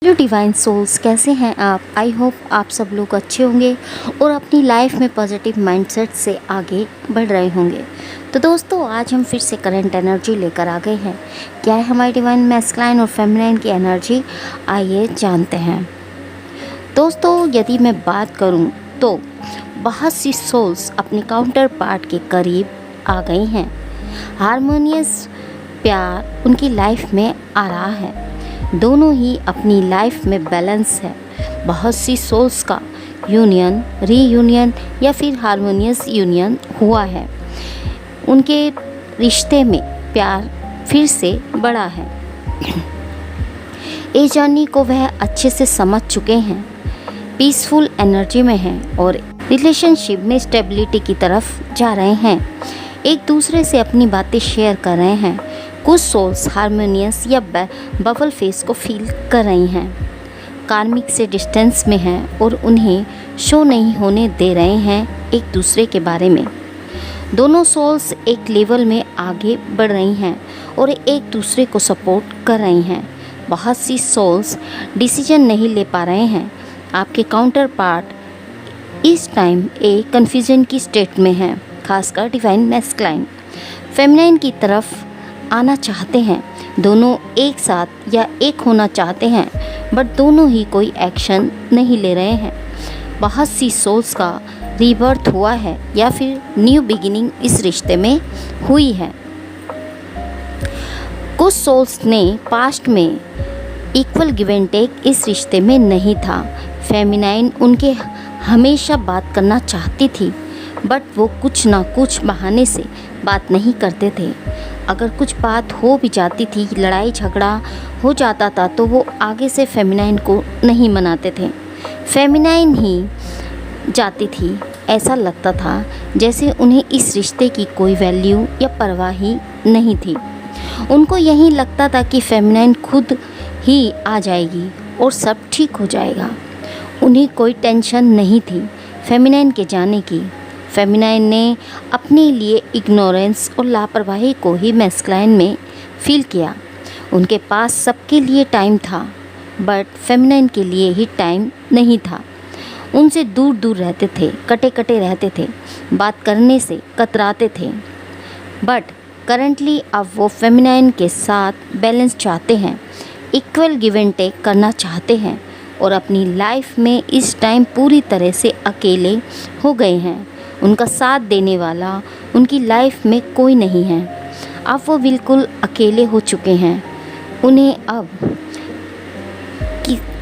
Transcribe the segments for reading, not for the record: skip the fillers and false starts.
Hello divine souls, कैसे हैं आप? आई होप आप सब लोग अच्छे होंगे और अपनी लाइफ में पॉजिटिव माइंडसेट से आगे बढ़ रहे होंगे। तो दोस्तों, आज हम फिर से करंट एनर्जी लेकर आ गए हैं। क्या है हमारी डिवाइन मैस्कुलाइन और फेमिनाइन की एनर्जी, आइए जानते हैं। दोस्तों, यदि मैं बात करूं तो बहुत सी सोल्स अपने काउंटर पार्ट के करीब आ गई हैं। हारमोनियस प्यार उनकी लाइफ में आ रहा है। दोनों ही अपनी लाइफ में बैलेंस है। बहुत सी सोल्स का यूनियन, रीयूनियन या फिर हारमोनियस यूनियन हुआ है। उनके रिश्ते में प्यार फिर से बढ़ा है। इस जर्नी को वह अच्छे से समझ चुके हैं, पीसफुल एनर्जी में हैं और रिलेशनशिप में स्टेबिलिटी की तरफ जा रहे हैं। एक दूसरे से अपनी बातें शेयर कर रहे हैं। कुछ सोल्स हारमोनियस या बबल फेस को फील कर रही हैं, कार्मिक से डिस्टेंस में हैं और उन्हें शो नहीं होने दे रहे हैं एक दूसरे के बारे में। दोनों सोल्स एक लेवल में आगे बढ़ रही हैं और एक दूसरे को सपोर्ट कर रही हैं। बहुत सी सोल्स डिसीजन नहीं ले पा रहे हैं। आपके काउंटर पार्ट इस टाइम एक कन्फ्यूजन की स्टेट में है, खासकर डिवाइन मैस्कुलाइन। फेमिनाइन की तरफ आना चाहते हैं, दोनों एक साथ या एक होना चाहते हैं, बट दोनों ही कोई एक्शन नहीं ले रहे हैं। बहुत सी सोल्स का रीबर्थ हुआ है या फिर न्यू बिगिनिंग इस रिश्ते में हुई है। कुछ सोल्स ने पास्ट में इक्वल गिव एंड टेक इस रिश्ते में नहीं था। फेमिनाइन उनके हमेशा बात करना चाहती थी, बट वो कुछ ना कुछ बहाने से बात नहीं करते थे। अगर कुछ बात हो भी जाती थी, लड़ाई झगड़ा हो जाता था, तो वो आगे से फेमिनाइन को नहीं मनाते थे। फेमिनाइन ही जाती थी। ऐसा लगता था जैसे उन्हें इस रिश्ते की कोई वैल्यू या परवाह ही नहीं थी। उनको यही लगता था कि फेमिनाइन खुद ही आ जाएगी और सब ठीक हो जाएगा। उन्हें कोई टेंशन नहीं थी फेमिनाइन के जाने की। फेमिनाइन ने अपने लिए इग्नोरेंस और लापरवाही को ही मैस्कुलाइन में फील किया। उनके पास सबके लिए टाइम था, बट फेमिनाइन के लिए ही टाइम नहीं था। उनसे दूर दूर रहते थे, कटे कटे रहते थे, बात करने से कतराते थे। बट करंटली अब वो फेमिनाइन के साथ बैलेंस चाहते हैं, इक्वल गिव एंड टेक करना चाहते हैं और अपनी लाइफ में इस टाइम पूरी तरह से अकेले हो गए हैं। उनका साथ देने वाला उनकी लाइफ में कोई नहीं है। अब वो बिल्कुल अकेले हो चुके हैं। उन्हें अब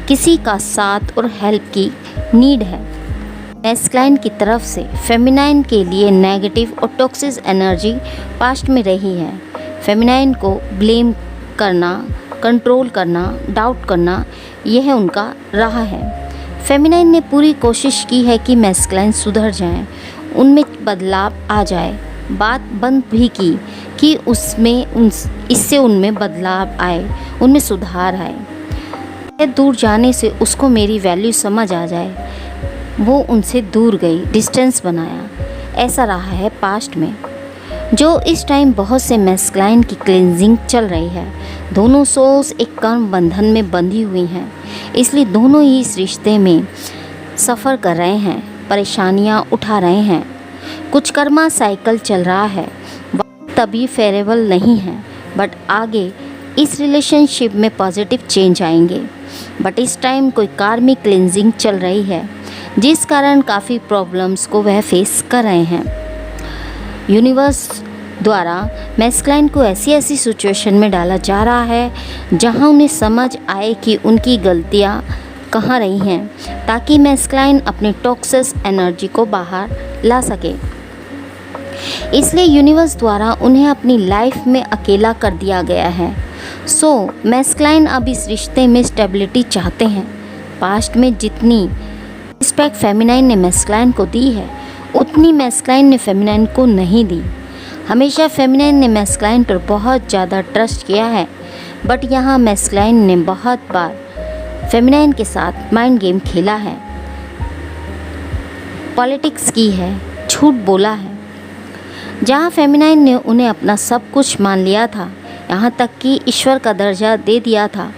किसी का साथ और हेल्प की नीड है। मैस्कुलाइन की तरफ से फेमिनाइन के लिए नेगेटिव और टॉक्सिक एनर्जी पास्ट में रही है। फेमिनाइन को ब्लेम करना, कंट्रोल करना, डाउट करना, यह उनका रहा है। फेमिनाइन ने पूरी कोशिश की है कि मैस्कुलाइन सुधर जाएं, उनमें बदलाव आ जाए। बात बंद भी की कि इससे उनमें बदलाव आए, उनमें सुधार आए। दूर जाने से उसको मेरी वैल्यू समझ आ जाए, वो उनसे दूर गई, डिस्टेंस बनाया। ऐसा रहा है पास्ट में। जो इस टाइम बहुत से मैस्कुलाइन की क्लींजिंग चल रही है। दोनों सोल्स एक कर्म बंधन में बंधी हुई हैं, इसलिए दोनों ही इस रिश्ते में सफ़र कर रहे हैं, परेशानियां उठा रहे हैं। कुछ कर्मा साइकिल चल रहा है, तभी फेवरेबल नहीं है, बट आगे इस रिलेशनशिप में पॉजिटिव चेंज आएंगे। बट इस टाइम कोई कार्मिक क्लींजिंग चल रही है, जिस कारण काफ़ी प्रॉब्लम्स को वह फेस कर रहे हैं। यूनिवर्स द्वारा मैस्कुलाइन को ऐसी सिचुएशन में डाला जा रहा है जहां उन्हें समझ आए कि उनकी गलतियां कहाँ रही हैं, ताकि मैस्कुलाइन अपने टॉक्सिक एनर्जी को बाहर ला सके। इसलिए यूनिवर्स द्वारा उन्हें अपनी लाइफ में अकेला कर दिया गया है। सो मैस्कुलाइन अब इस रिश्ते में स्टेबिलिटी चाहते हैं। पास्ट में जितनी रिस्पेक्ट फेमिनाइन ने मैस्कुलाइन को दी है, उतनी मैस्कुलाइन ने फेमिनाइन को नहीं दी। हमेशा फेमिनाइन ने मैस्कुलाइन पर बहुत ज़्यादा ट्रस्ट किया है, बट यहाँ मैस्कुलाइन ने बहुत बार फेमिनाइन के साथ माइंड गेम खेला है, पॉलिटिक्स की है, झूठ बोला है। जहाँ फेमिनाइन ने उन्हें अपना सब कुछ मान लिया था, यहाँ तक कि ईश्वर का दर्जा दे दिया था,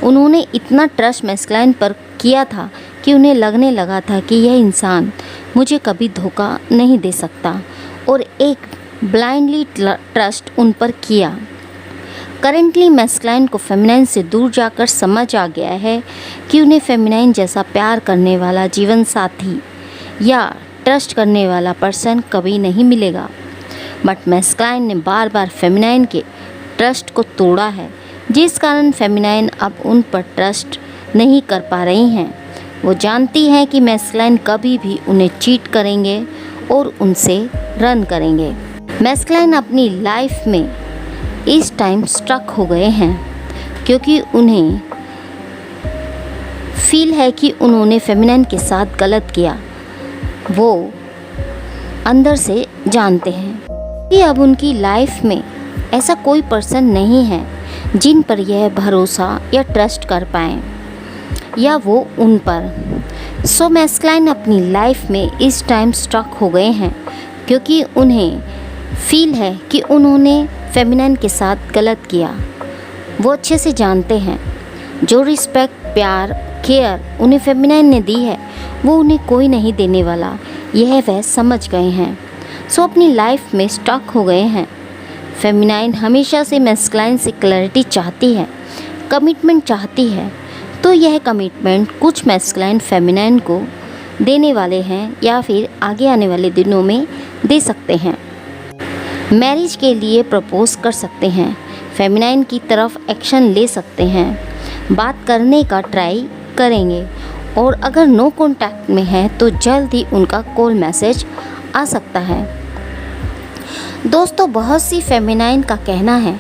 उन्होंने इतना ट्रस्ट मैस्कुलाइन पर किया था कि उन्हें लगने लगा था कि यह इंसान मुझे कभी धोखा नहीं दे सकता, और एक ब्लाइंडली ट्रस्ट उन पर किया। करेंटली मैस्कुलाइन को फेमिनाइन से दूर जाकर समझ आ गया है कि उन्हें फेमिनाइन जैसा प्यार करने वाला जीवन साथी या ट्रस्ट करने वाला पर्सन कभी नहीं मिलेगा। बट मैस्कुलाइन ने बार बार फेमिनाइन के ट्रस्ट को तोड़ा है, जिस कारण फेमिनाइन अब उन पर ट्रस्ट नहीं कर पा रही हैं। वो जानती हैं कि मैस्कुलाइन कभी भी उन्हें चीट करेंगे और उनसे रन करेंगे। मैस्कुलाइन अपनी लाइफ में इस टाइम स्ट्रक हो गए हैं क्योंकि उन्हें फील है कि उन्होंने फेमिनाइन के साथ गलत किया। वो अंदर से जानते हैं कि अब उनकी लाइफ में ऐसा कोई पर्सन नहीं है जिन पर यह भरोसा या ट्रस्ट कर पाएँ या वो उन पर। सो मैस्कुलाइन अपनी लाइफ में इस टाइम स्ट्रक हो गए हैं क्योंकि उन्हें फील है कि उन्होंने फेमिनाइन के साथ गलत किया। वो अच्छे से जानते हैं जो रिस्पेक्ट, प्यार, केयर उन्हें फेमिनाइन ने दी है वो उन्हें कोई नहीं देने वाला, यह वह समझ गए हैं। सो अपनी लाइफ में स्टक हो गए हैं। फेमिनाइन हमेशा से मैस्कुलाइन से क्लैरिटी चाहती है, कमिटमेंट चाहती है, तो यह कमिटमेंट कुछ मैस्कुलाइन फेमिनाइन को देने वाले हैं या फिर आगे आने वाले दिनों में दे सकते हैं। मैरिज के लिए प्रपोज कर सकते हैं, फेमिनाइन की तरफ एक्शन ले सकते हैं, बात करने का ट्राई करेंगे, और अगर नो कांटेक्ट में है तो जल्द ही उनका कॉल मैसेज आ सकता है। दोस्तों, बहुत सी फेमिनाइन का कहना है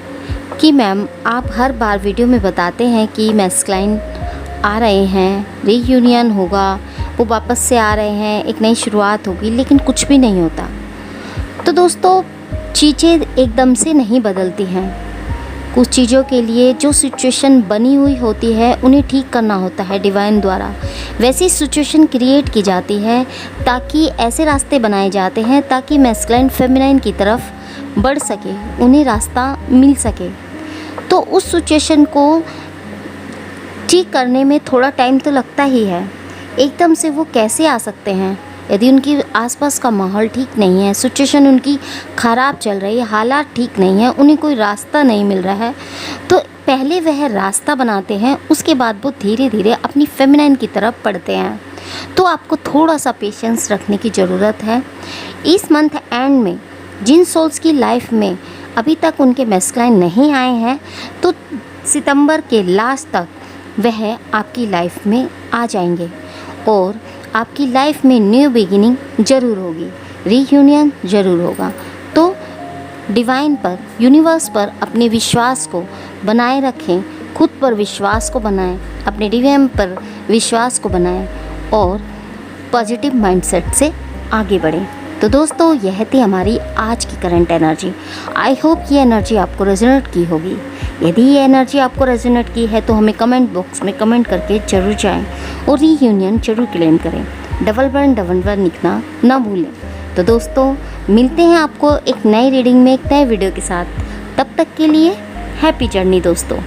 कि मैम आप हर बार वीडियो में बताते हैं कि मैस्कुलाइन आ रहे हैं, रीयूनियन होगा, वो वापस से आ रहे हैं, एक नई शुरुआत होगी, लेकिन कुछ भी नहीं होता। तो दोस्तों, चीज़ें एकदम से नहीं बदलती हैं। कुछ चीज़ों के लिए जो सिचुएशन बनी हुई होती है उन्हें ठीक करना होता है डिवाइन द्वारा। वैसी सिचुएशन क्रिएट की जाती है ताकि ऐसे रास्ते बनाए जाते हैं ताकि मैस्कुलाइन फेमिनाइन की तरफ बढ़ सके, उन्हें रास्ता मिल सके। तो उस सिचुएशन को ठीक करने में थोड़ा टाइम तो लगता ही है। एकदम से वो कैसे आ सकते हैं यदि उनकी आसपास का माहौल ठीक नहीं है, सिचुएशन उनकी ख़राब चल रही है, हालात ठीक नहीं है, उन्हें कोई रास्ता नहीं मिल रहा है, तो पहले वह रास्ता बनाते हैं, उसके बाद वो धीरे धीरे अपनी फेमिनाइन की तरफ बढ़ते हैं। तो आपको थोड़ा सा पेशेंस रखने की ज़रूरत है। इस मंथ एंड में जिन सोल्स की लाइफ में अभी तक उनके मैस्कुलाइन नहीं आए हैं, तो सितंबर के लास्ट तक वह आपकी लाइफ में आ जाएंगे और आपकी लाइफ में न्यू बिगिनिंग ज़रूर होगी, रीयूनियन ज़रूर होगा। तो डिवाइन पर, यूनिवर्स पर अपने विश्वास को बनाए रखें, खुद पर विश्वास को बनाएं, अपने डिवाइन पर विश्वास को बनाएं और पॉजिटिव माइंडसेट से आगे बढ़ें। तो दोस्तों, यह थी हमारी आज की करंट एनर्जी। आई होप ये एनर्जी आपको रेजोनेट की होगी। यदि ये एनर्जी आपको रेजोनेट की है तो हमें कमेंट बॉक्स में कमेंट करके ज़रूर जाएं और रीयूनियन जरूर क्लेम करें। डबल वन लिखना ना भूलें। तो दोस्तों, मिलते हैं आपको एक नई रीडिंग में एक नए वीडियो के साथ। तब तक के लिए हैप्पी जर्नी दोस्तों।